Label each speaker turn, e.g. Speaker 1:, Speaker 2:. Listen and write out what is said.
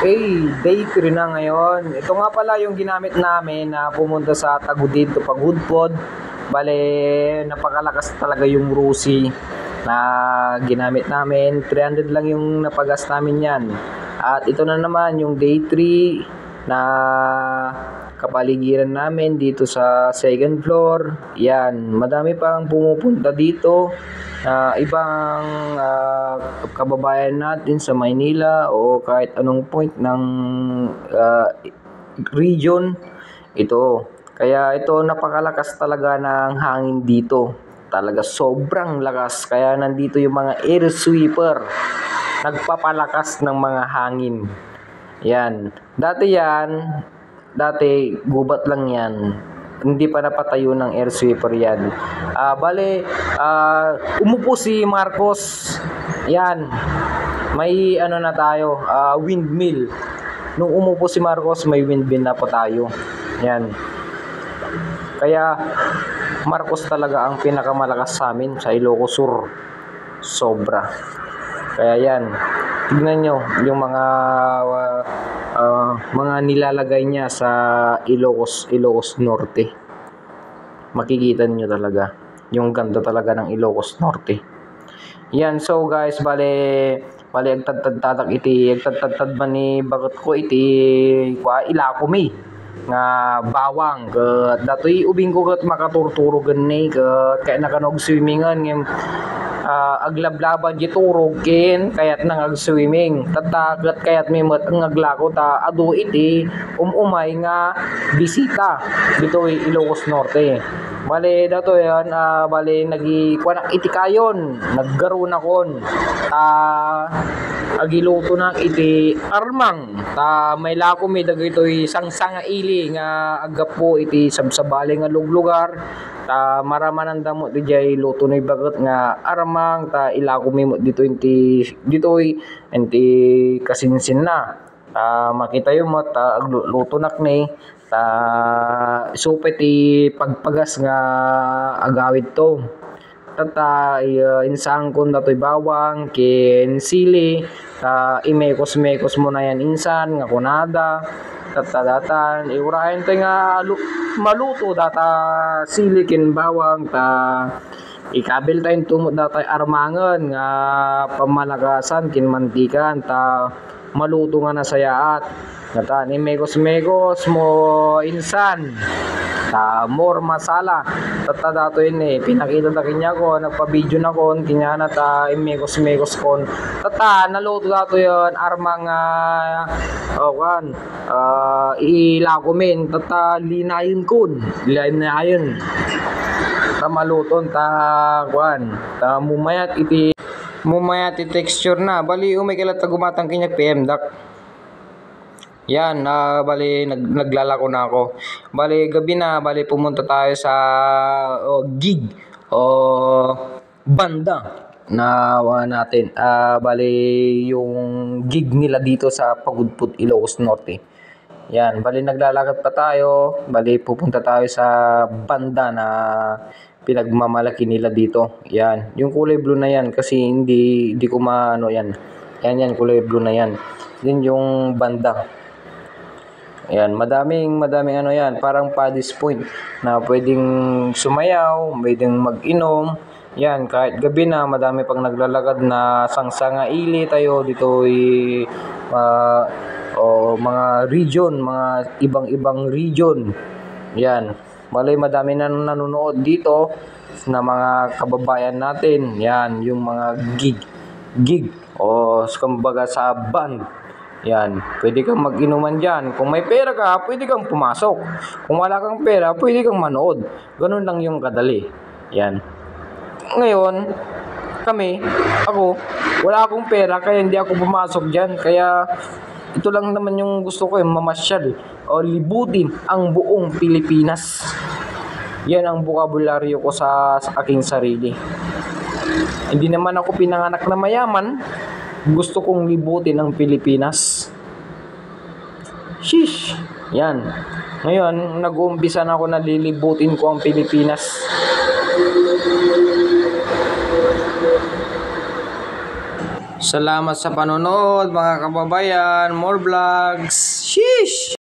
Speaker 1: Okay, day 3 na ngayon. Ito nga pala yung ginamit namin na pumunta sa Tagudin to Pagudpod. Bale, napakalakas talaga yung Rusi na ginamit namin. 300 lang yung napagas namin yan. At ito na naman yung day 3 na kapaligiran namin dito sa second floor. Yan, madami pang pumupunta dito. Ibang kababayan natin sa Maynila o kahit anong point ng region ito. Kaya ito napakalakas talaga ng hangin dito. Talaga sobrang lakas. Kaya nandito yung mga air sweeper. Nagpapalakas ng mga hangin. Yan. Dati gubat lang yan. Hindi pa napatayo ng air sweeper yan. Umupo si Marcos. Yan. May ano na tayo, windmill. Nung umupo si Marcos, may windmill na po tayo. Yan. Kaya Marcos talaga ang pinakamalakas sa amin sa Ilocos Sur. Sobra. Kaya yan. Tignan nyo yung mga nilalagay niya sa Ilocos Norte. Makikita niyo talaga yung ganda talaga ng Ilocos Norte. Yan, so guys, bale agtad-tad man ni bagat ko iti ilakumi nga bawang datoy ubing ko kat makaturturo ganni kaya nakanog swimmingan ngem aglablaban di turog ken kayat nang ag-swimming tatagat kayat memot ang aglako ta adu iti umay nga bisita ditoy Ilocos Norte. Bale dato yan nagikuanak iti kayon naggaron akon agiluto na iti armang may lako mi dagitoy sangsanga ili nga agapo iti sabsabali nga luglugar maramanan damo ti jay luto na bagat nga armang ilako mi mo ditoy kasinsin na makita yung mo luto nak ni supet pagpagas nga agawid to insang kun datoy bawang ken sili imekos mo na yan insan nga kunada datan iurahin tayo nga maluto data sili ken bawang ikabil tayong tumot datay armangan nga pamalagasan ken mantikan maluto nga nasayaat ni megos mo insan more masala dato yun pinakita na kanya ko nagpa-video na kon kinyana megos kon naluto dato yun armang ilakumin linayin kun linayin maluton mumayat texture na bali umikilat gumatang kinyak PM dak. Yan, naglalako na ako. Gabi na, pumunta tayo sa gig o banda na natin. Yung gig nila dito sa Pagudpod, Ilocos Norte. Yan, naglalakad pa tayo. Pupunta tayo sa banda na pinagmamalaki nila dito. Yan, yung kulay blue na yan kasi hindi ko maano yan. Yan, kulay blue na yan. Din yung banda. Ayan, madaming ano yan, parang Paddy's Point na pwedeng sumayaw, pwedeng mag-inom. Yan, kahit gabi na, madami pang naglalakad na sangsanga ili tayo dito mga region, mga ibang region. Yan, madami na nanonood dito na mga kababayan natin. Yan, yung mga gig o kumbaga sa band. Yan, pwede kang mag-inuman dyan. Kung may pera ka, pwede kang pumasok. Kung wala kang pera, pwede kang manood. Ganun lang yung kadali. Yan. Ngayon, ako, wala akong pera kaya hindi ako pumasok dyan. Kaya, ito lang naman yung gusto ko mamasyal o libutin ang buong Pilipinas. Yan ang bokabularyo ko sa aking sarili. Hindi naman ako pinanganak na mayaman. Gusto kong libutin ang Pilipinas. Sheesh! Yan. Ngayon, nag-uumpisa na ako na lilibutin ko ang Pilipinas. Salamat sa panonood mga kababayan. More vlogs. Sheesh!